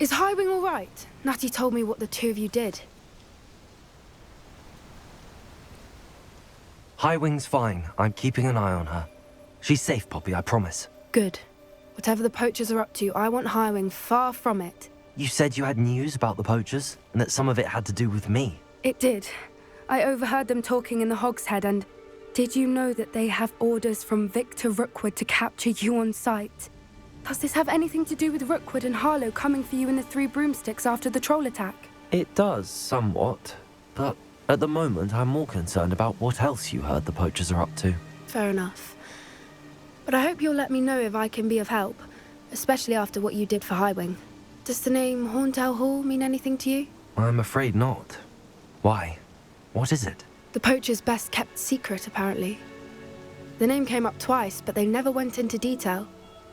Is Highwing all right? Natty told me what the two of you did. Highwing's fine. I'm keeping an eye on her. She's safe, Poppy, I promise. Good. Whatever the poachers are up to, I want Highwing far from it. You said you had news about the poachers, and that some of it had to do with me. It did. I overheard them talking in the Hogshead, and did you know that they have orders from Victor Rookwood to capture you on sight? Does this have anything to do with Rookwood and Harlow coming for you in the Three Broomsticks after the troll attack? It does, somewhat. But at the moment, I'm more concerned about what else you heard the poachers are up to. Fair enough. But I hope you'll let me know if I can be of help, especially after what you did for Highwing. Does the name Horntail Hall mean anything to you? I'm afraid not. Why? What is it? The poachers' best kept secret, apparently. The name came up twice, but they never went into detail.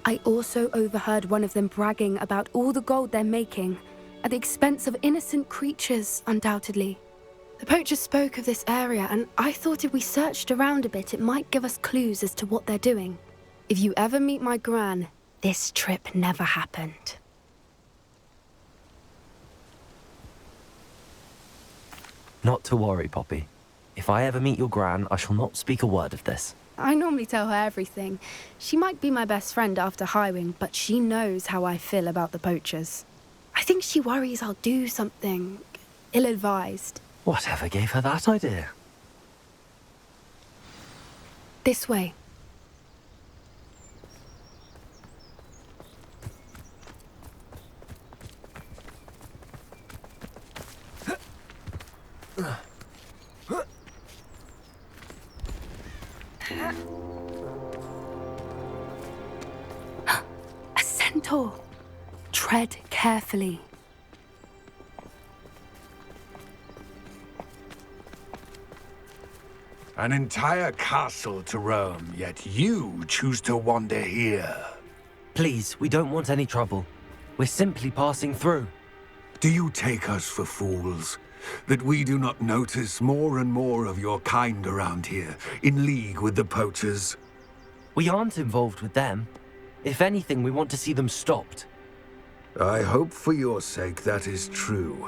I also overheard one of them bragging about all the gold they're making, at the expense of innocent creatures, undoubtedly. The poachers spoke of this area, and I thought if we searched around a bit, it might give us clues as to what they're doing. If you ever meet my gran, this trip never happened. Not to worry, Poppy. If I ever meet your gran, I shall not speak a word of this. I normally tell her everything. She might be my best friend after Highwing, but she knows how I feel about the poachers. I think she worries I'll do something ill-advised. Whatever gave her that idea? This way. A centaur. Tread carefully. An entire castle to roam, yet you choose to wander here. Please, we don't want any trouble. We're simply passing through. Do you take us for fools? That we do not notice more and more of your kind around here, in league with the poachers? We aren't involved with them. If anything, we want to see them stopped. I hope for your sake that is true.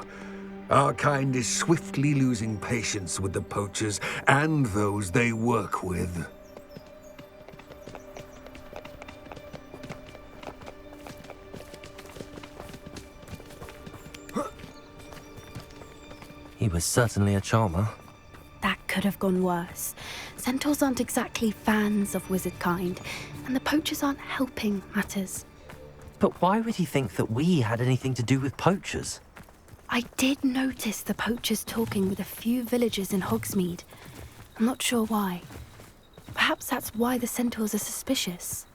Our kind is swiftly losing patience with the poachers and those they work with. He was certainly a charmer. That could have gone worse. Centaurs aren't exactly fans of wizard kind, and the poachers aren't helping matters. But why would he think that we had anything to do with poachers? I did notice the poachers talking with a few villagers in Hogsmeade. I'm not sure why. Perhaps that's why the centaurs are suspicious.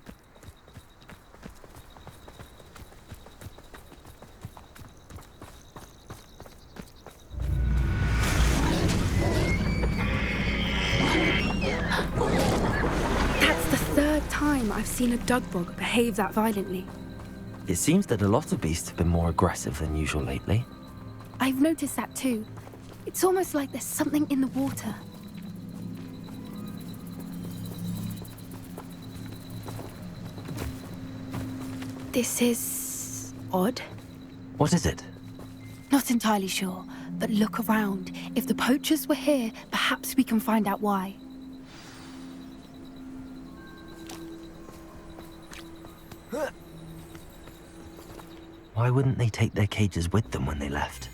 That's the third time I've seen a dugbog behave that violently. It seems that a lot of beasts have been more aggressive than usual lately. I've noticed that too. It's almost like there's something in the water. This is odd. What is it? Not entirely sure, but look around. If the poachers were here, perhaps we can find out why. Why wouldn't they take their cages with them when they left?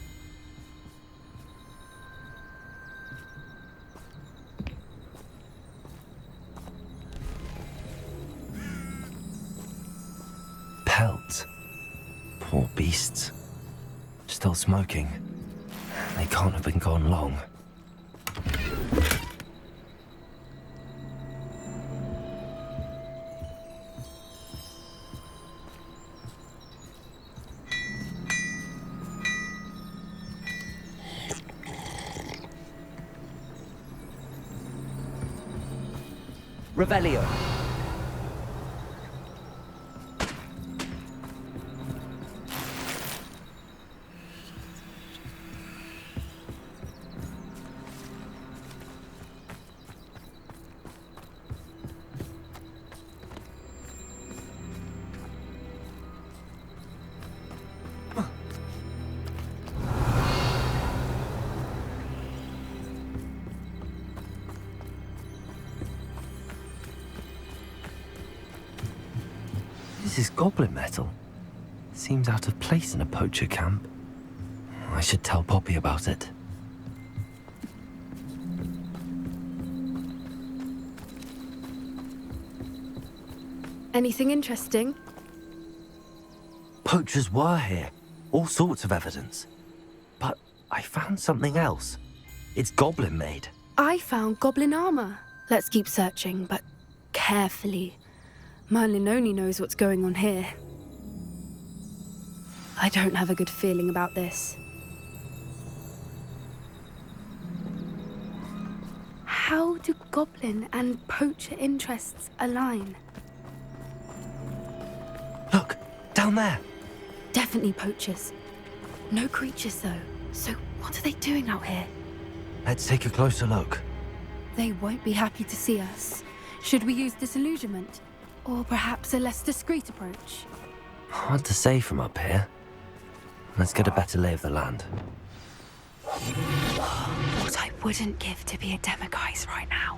Pelts. Poor beasts. Still smoking. They can't have been gone long. Revelio. This is goblin metal. Seems out of place in a poacher camp. I should tell Poppy about it. Anything interesting? Poachers were here. All sorts of evidence. But I found something else. It's goblin made. I found goblin armor. Let's keep searching, but carefully. Merlin only knows what's going on here. I don't have a good feeling about this. How do goblin and poacher interests align? Look, down there. Definitely poachers. No creatures, though. So what are they doing out here? Let's take a closer look. They won't be happy to see us. Should we use disillusionment? Or perhaps a less discreet approach? Hard to say from up here. Let's get a better lay of the land. What I wouldn't give to be a demiguise right now.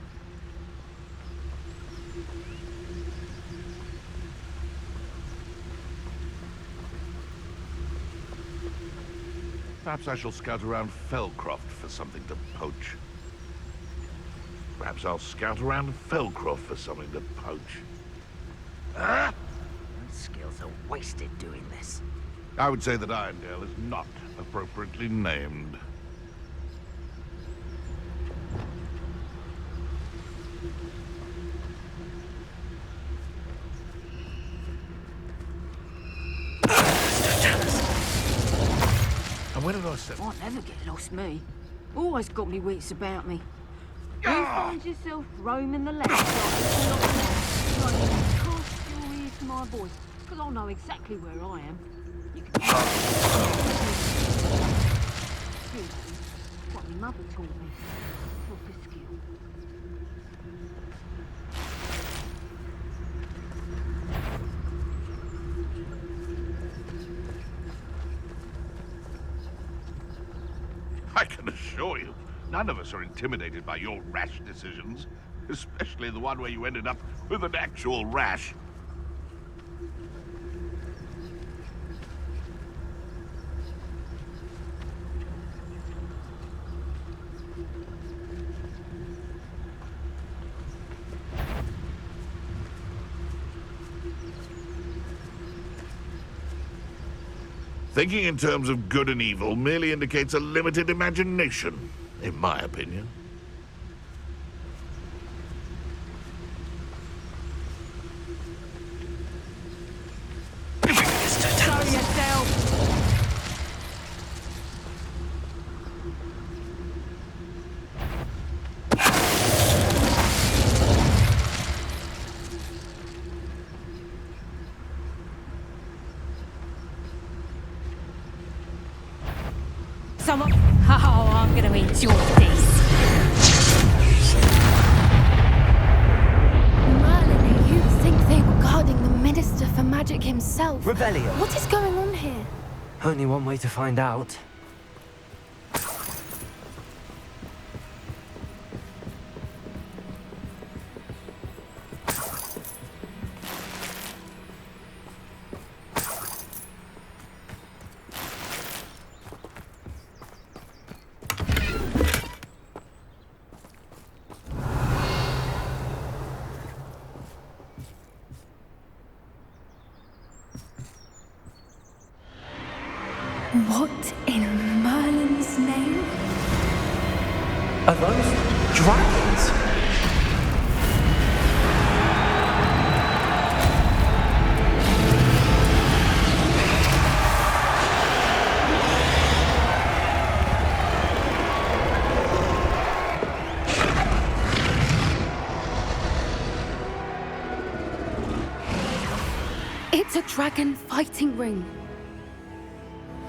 Perhaps I shall scout around Felcroft for something to poach. Perhaps I'll scout around Felcroft for something to poach. My skills are wasted doing this. I would say that Irondale is not appropriately named. And when did I say... I'll never get lost, me. Always got me wits about me. You find yourself roaming the land like cast your ears to my voice, because I'll know exactly where I am. You can... What my mother taught me. Proper skill. I can assure you, none of us are intimidated by your rash decisions. Especially the one where you ended up with an actual rash. Thinking in terms of good and evil merely indicates a limited imagination, in my opinion. Show yourself! Someone... Oh, I'm gonna enjoy this. Merlin, you think they were guarding the Minister for Magic himself? Rebellion. What is going on here? Only one way to find out. What in Merlin's name? Are those dragons? It's a dragon fighting ring.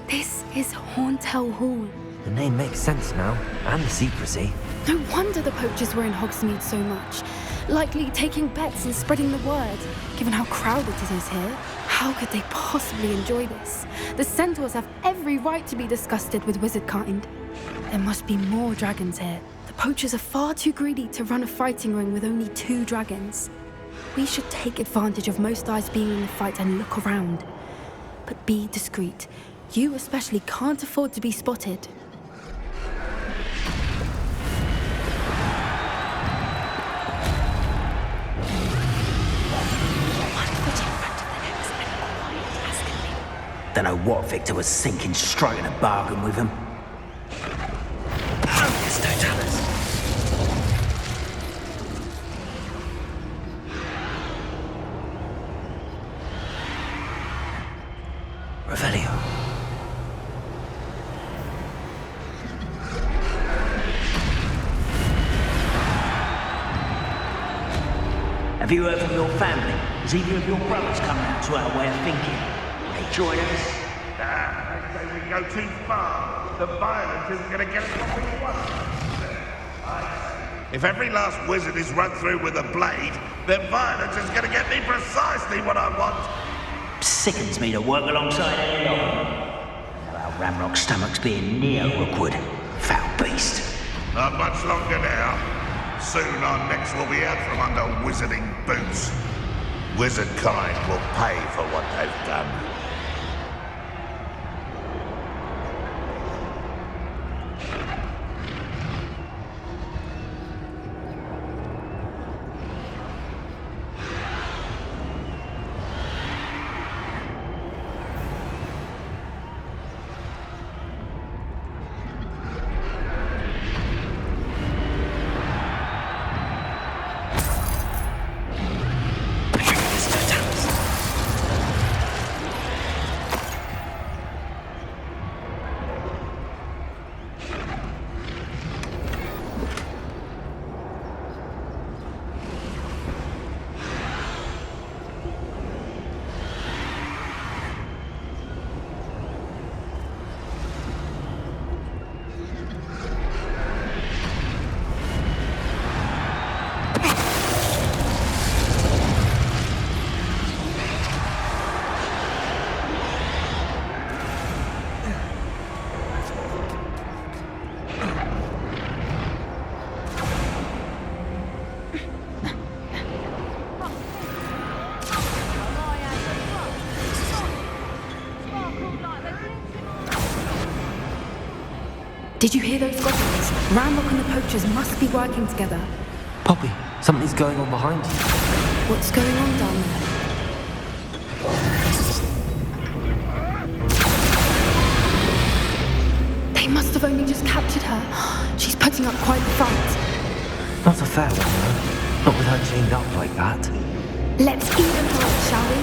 This is Hauntel Hall. The name makes sense now, and the secrecy. No wonder the poachers were in Hogsmeade so much. Likely taking bets and spreading the word. Given how crowded it is here, how could they possibly enjoy this? The centaurs have every right to be disgusted with wizard kind. There must be more dragons here. The poachers are far too greedy to run a fighting ring with only 2 dragons. We should take advantage of most eyes being in the fight and look around. But be discreet. You especially can't afford to be spotted. Don't know what Victor was thinking, striking a bargain with him. Yes, don't tell us. Revelio. Have you heard from your family? Has either of your brothers come round to our way of thinking? They join us? Nah, they say we go too far. The violence isn't going to get us what we want. If every last wizard is run through with a blade, then violence is going to get me precisely what I want. Sickens me to work alongside any of them. Our Ramrock stomachs being near Rookwood. Foul beast. Not much longer now. Soon our necks will be out from under wizarding boots. Wizard kind will pay for what they've done. Did you hear those goblins? Ramrock and the poachers must be working together. Poppy, something's going on behind you. What's going on down there? They must have only just captured her. She's putting up quite the fight. Not a fair one, though. Not with her chained up like that. Let's even her up, shall we?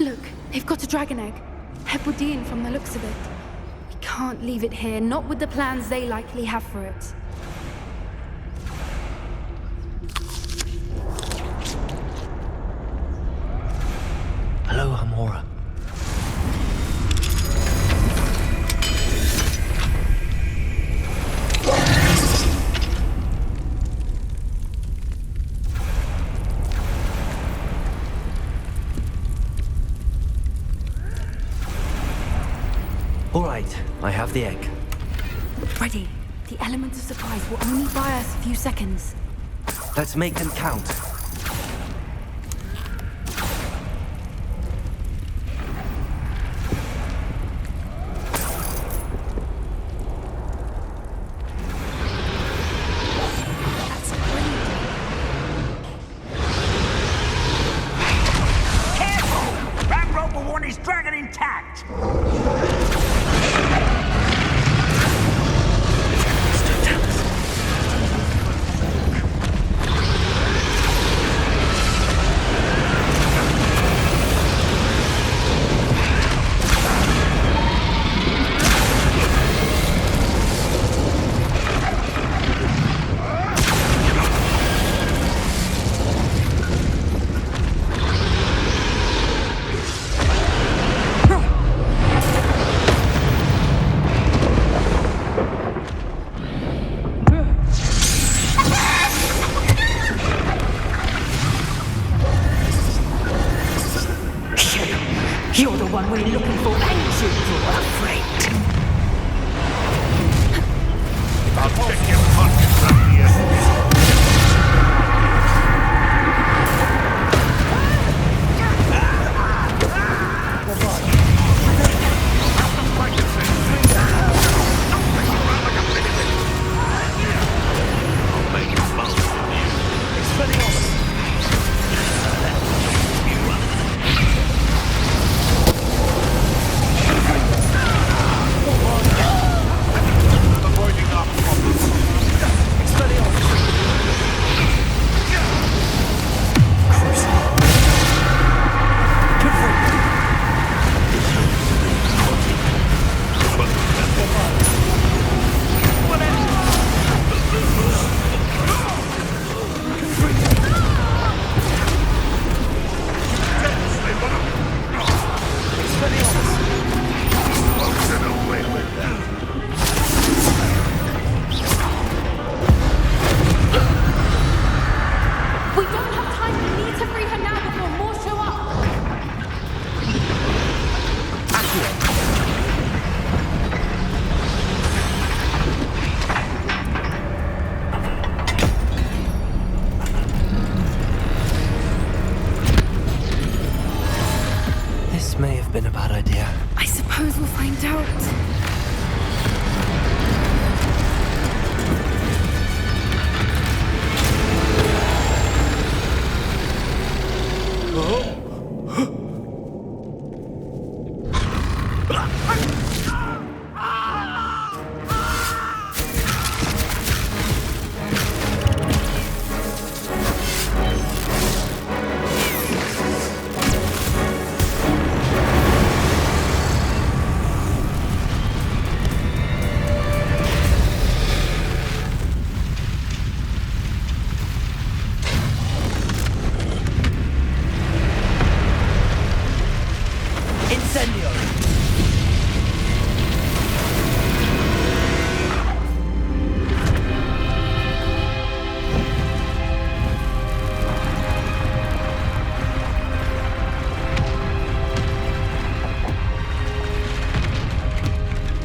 Look, they've got a dragon egg. Hebridean from the looks of it. We can't leave it here, not with the plans they likely have for it. Hello, Amora. All right, I have the egg. Ready. The element of surprise will only buy us a few seconds. Let's make them count. we're looking for ancient or a friend. I'll check your pockets up here. We don't have time. We need to free her now before more show up. This may have been a bad idea. I suppose we'll find out.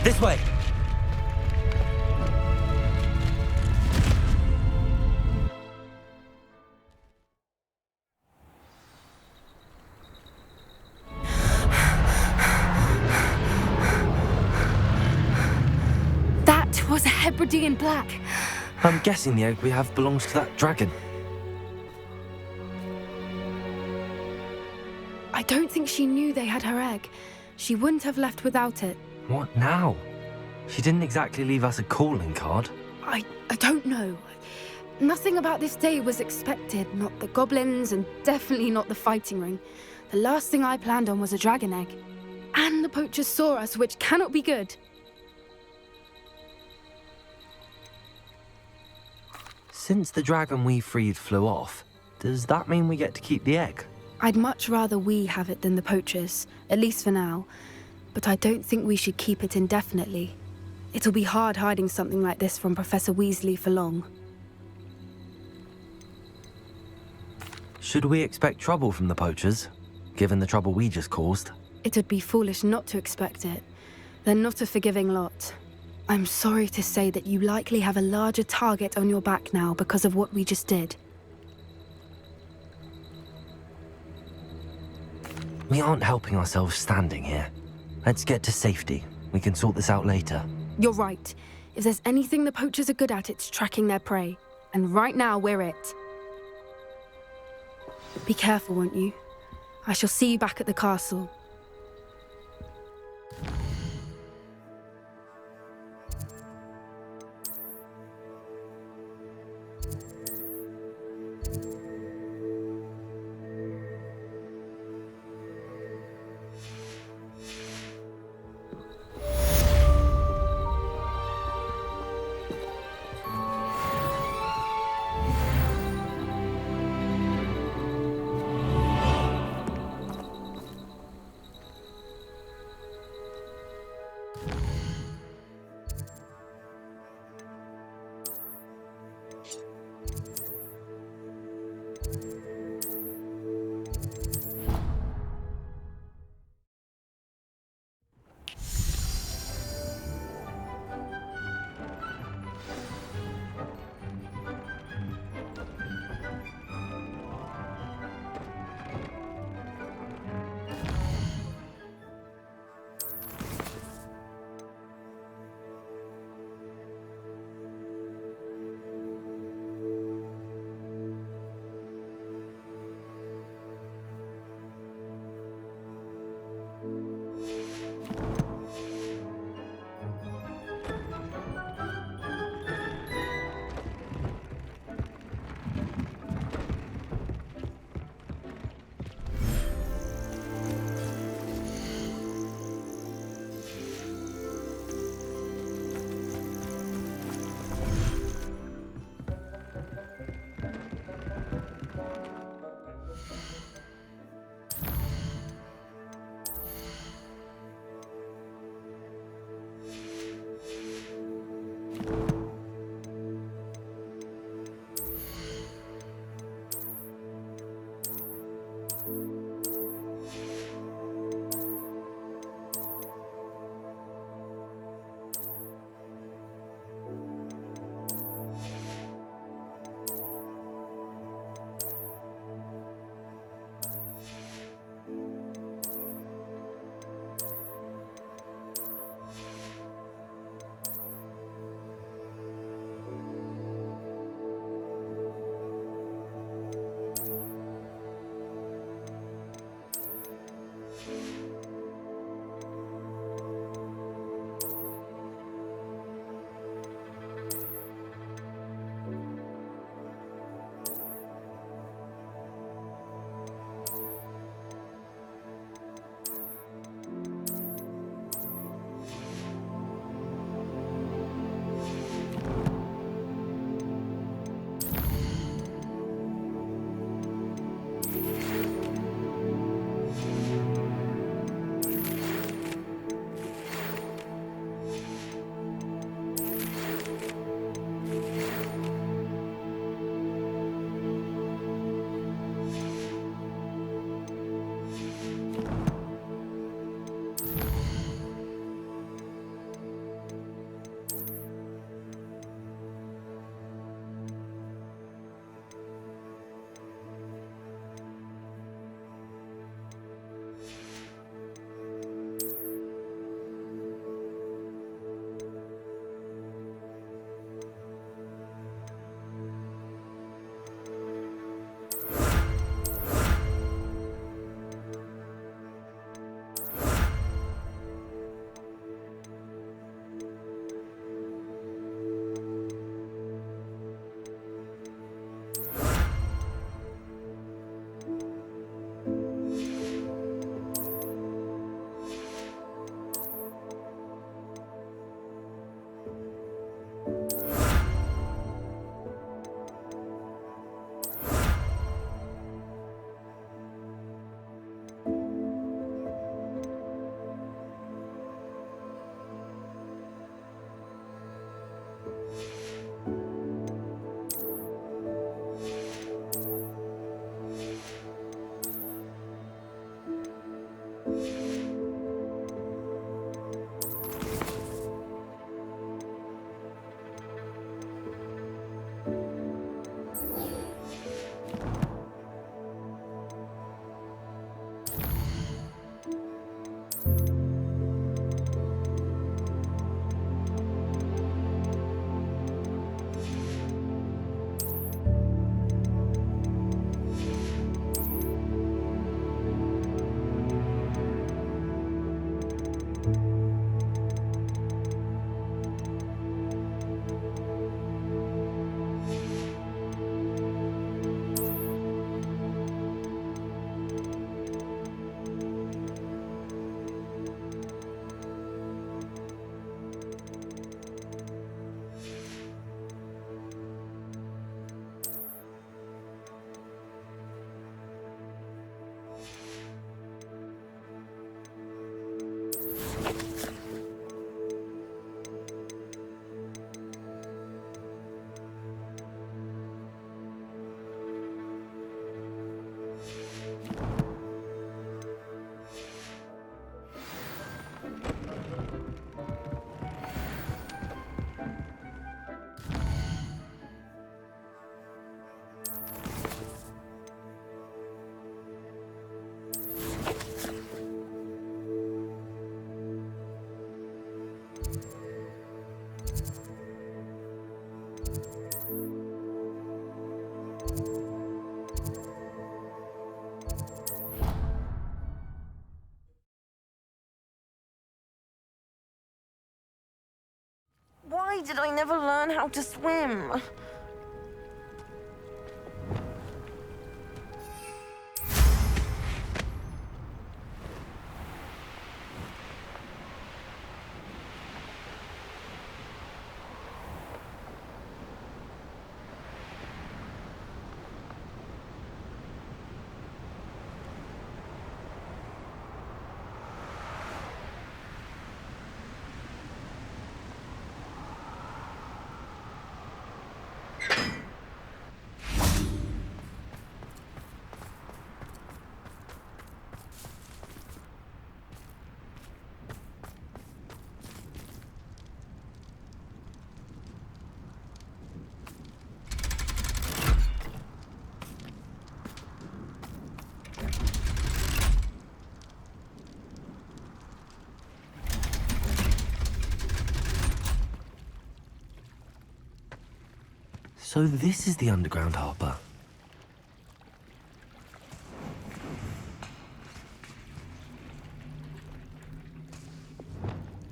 This way! That was a Hebridean black. I'm guessing the egg we have belongs to that dragon. I don't think she knew they had her egg. She wouldn't have left without it. What now? She didn't exactly leave us a calling card. I don't know. Nothing about this day was expected. Not the goblins, and definitely not the fighting ring. The last thing I planned on was a dragon egg. And the poachers saw us, which cannot be good. Since the dragon we freed flew off, does that mean we get to keep the egg? I'd much rather we have it than the poachers, at least for now. But I don't think we should keep it indefinitely. It'll be hard hiding something like this from Professor Weasley for long. Should we expect trouble from the poachers, given the trouble we just caused? It'd be foolish not to expect it. They're not a forgiving lot. I'm sorry to say that you likely have a larger target on your back now because of what we just did. We aren't helping ourselves standing here. Let's get to safety. We can sort this out later. You're right. If there's anything the poachers are good at, it's tracking their prey. And right now, we're it. Be careful, won't you? I shall see you back at the castle. Why did I never learn how to swim? So this is the underground harbour.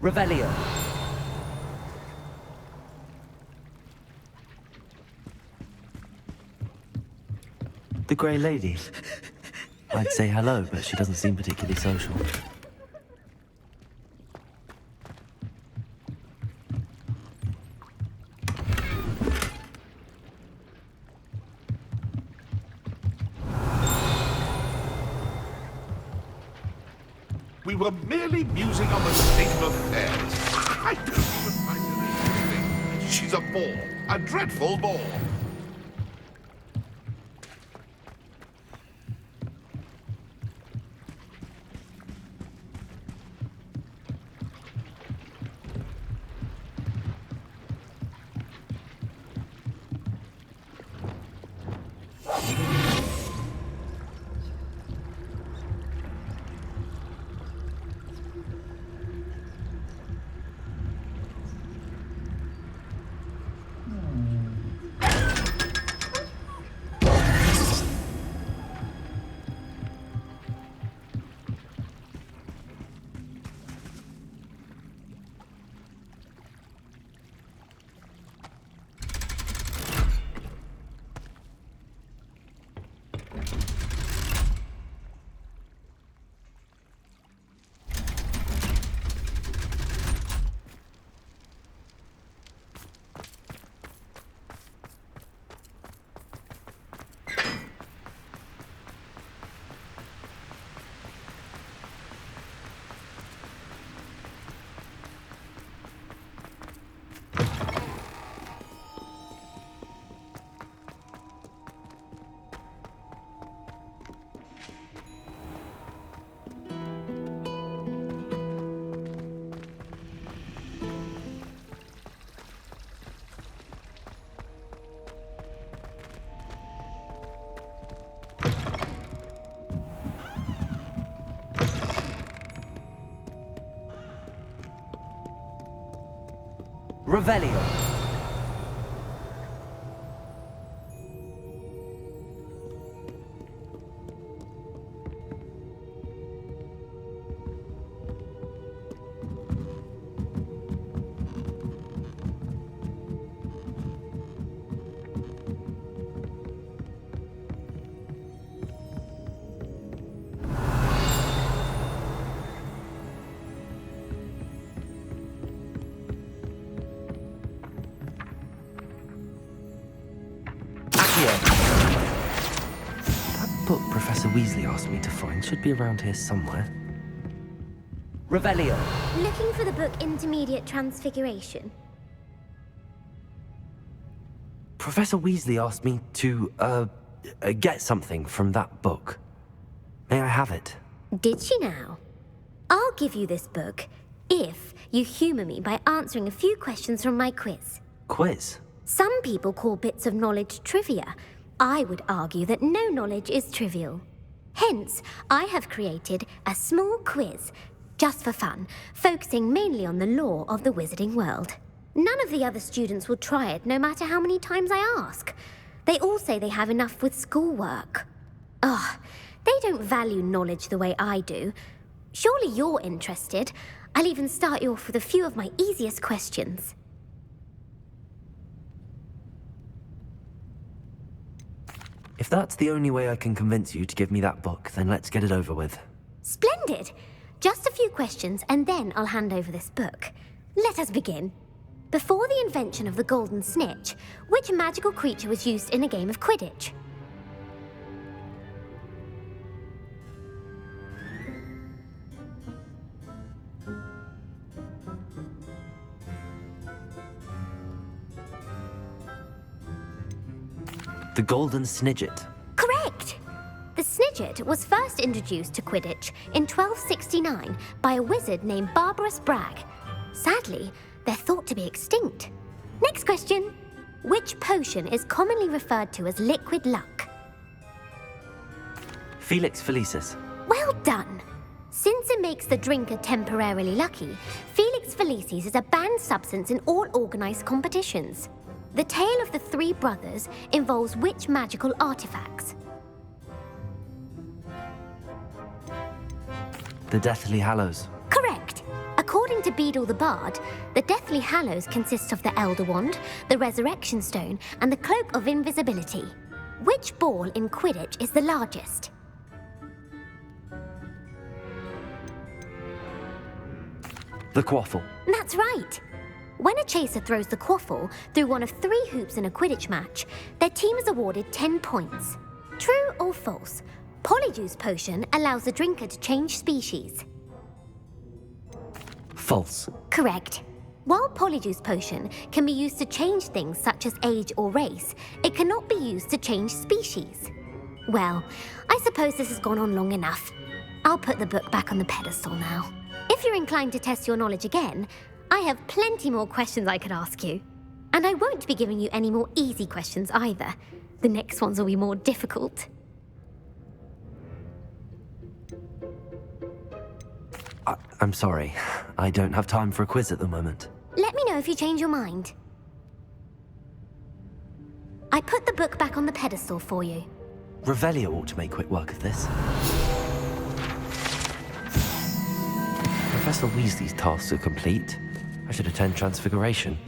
Revelio. The Grey Lady. I'd say hello, but she doesn't seem particularly social. We were merely musing on the state of affairs. I don't even find her interesting. She's a bore. A dreadful bore. Revelio. That book Professor Weasley asked me to find should be around here somewhere. Revelio. Looking for the book Intermediate Transfiguration? Professor Weasley asked me to, get something from that book. May I have it? Did she now? I'll give you this book if you humour me by answering a few questions from my quiz. Quiz? Some people call bits of knowledge trivia. I would argue that no knowledge is trivial. Hence, I have created a small quiz, just for fun, focusing mainly on the lore of the wizarding world. None of the other students will try it, no matter how many times I ask. They all say they have enough with schoolwork. Ugh, they don't value knowledge the way I do. Surely you're interested. I'll even start you off with a few of my easiest questions. that's the only way I can convince you to give me that book, then let's get it over with. Splendid! Just a few questions, and then I'll hand over this book. Let us begin. Before the invention of the golden snitch, which magical creature was used in a game of Quidditch? The Golden Snidget. Correct! The Snidget was first introduced to Quidditch in 1269 by a wizard named Barbarous Bragg. Sadly, they're thought to be extinct. Next question. Which potion is commonly referred to as liquid luck? Felix Felicis. Well done! Since it makes the drinker temporarily lucky, Felix Felicis is a banned substance in all organized competitions. The tale of the three brothers involves which magical artifacts? The Deathly Hallows. Correct! According to Beadle the Bard, the Deathly Hallows consists of the Elder Wand, the Resurrection Stone, and the Cloak of Invisibility. Which ball in Quidditch is the largest? The Quaffle. That's right! When a chaser throws the quaffle through one of 3 hoops in a Quidditch match, their team is awarded 10 points. True or false? Polyjuice Potion allows the drinker to change species. False. Correct. While Polyjuice Potion can be used to change things such as age or race, it cannot be used to change species. Well, I suppose this has gone on long enough. I'll put the book back on the pedestal now. If you're inclined to test your knowledge again, I have plenty more questions I could ask you. And I won't be giving you any more easy questions either. The next ones will be more difficult. I'm sorry. I don't have time for a quiz at the moment. Let me know if you change your mind. I put the book back on the pedestal for you. Revelio ought to make quick work of this. Professor Weasley's tasks are complete. I should attend Transfiguration.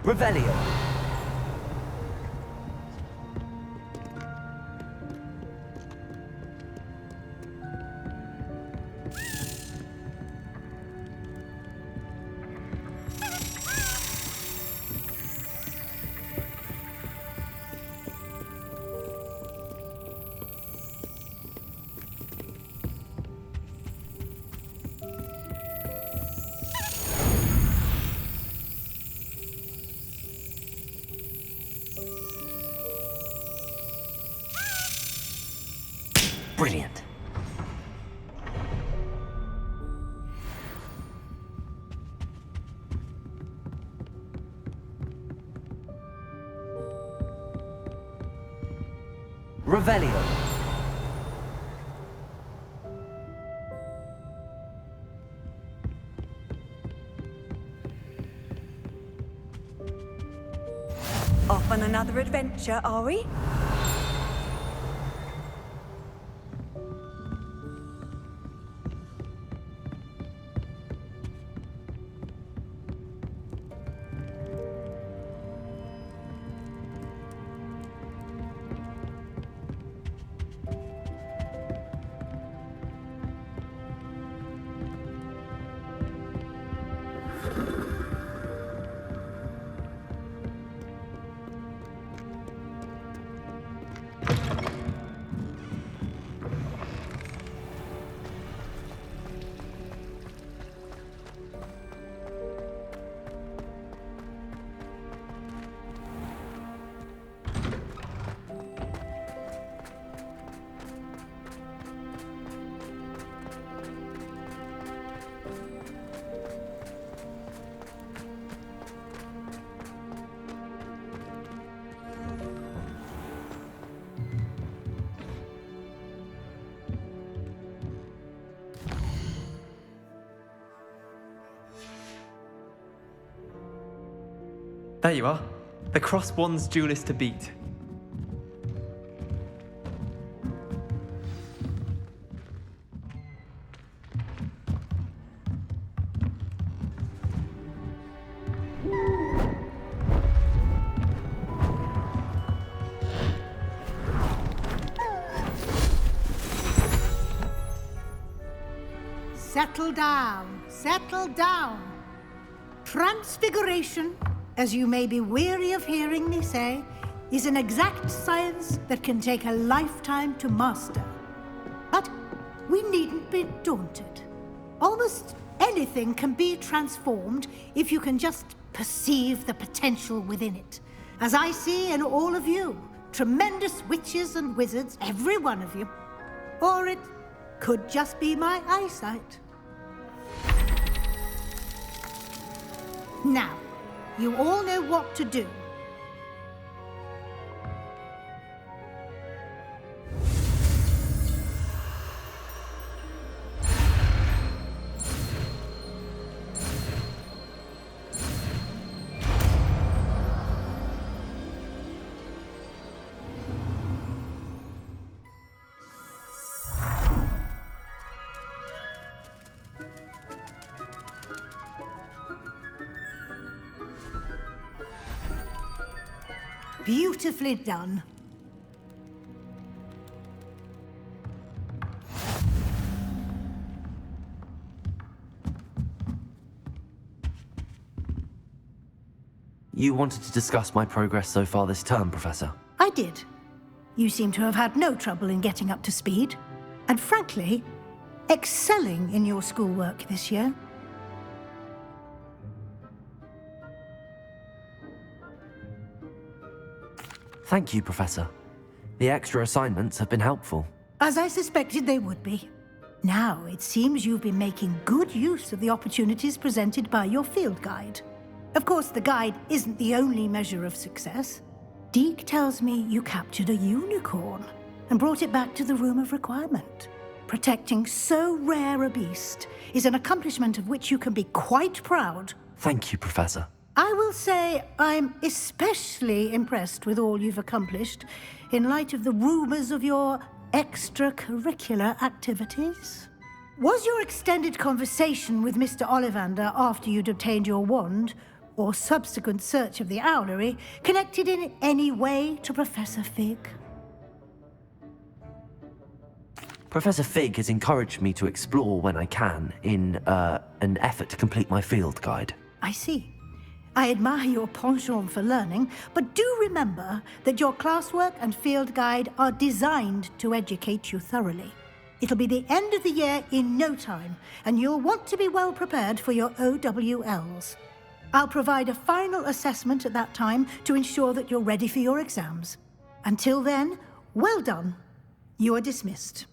Revelio. Brilliant. Revelio. Off on another adventure, are we? There you are. The Cross Wands duelist to beat. Settle down, settle down. Transfiguration, as you may be weary of hearing me say, is an exact science that can take a lifetime to master. But we needn't be daunted. Almost anything can be transformed if you can just perceive the potential within it. As I see in all of you, tremendous witches and wizards, every one of you. Or it could just be my eyesight. Now, you all know what to do. Beautifully done. You wanted to discuss my progress so far this term, Professor? I did. You seem to have had no trouble in getting up to speed. And frankly, excelling in your schoolwork this year. Thank you, Professor. The extra assignments have been helpful. As I suspected they would be. Now, it seems you've been making good use of the opportunities presented by your field guide. Of course, the guide isn't the only measure of success. Deke tells me you captured a unicorn and brought it back to the Room of Requirement. Protecting so rare a beast is an accomplishment of which you can be quite proud. Thank you, Professor. I will say I'm especially impressed with all you've accomplished in light of the rumors of your extracurricular activities. Was your extended conversation with Mr. Ollivander after you'd obtained your wand, or subsequent search of the owlery, connected in any way to Professor Fig? Professor Fig has encouraged me to explore when I can in an effort to complete my field guide. I see. I admire your penchant for learning, but do remember that your classwork and field guide are designed to educate you thoroughly. It'll be the end of the year in no time, and you'll want to be well prepared for your OWLs. I'll provide a final assessment at that time to ensure that you're ready for your exams. Until then, well done. You are dismissed.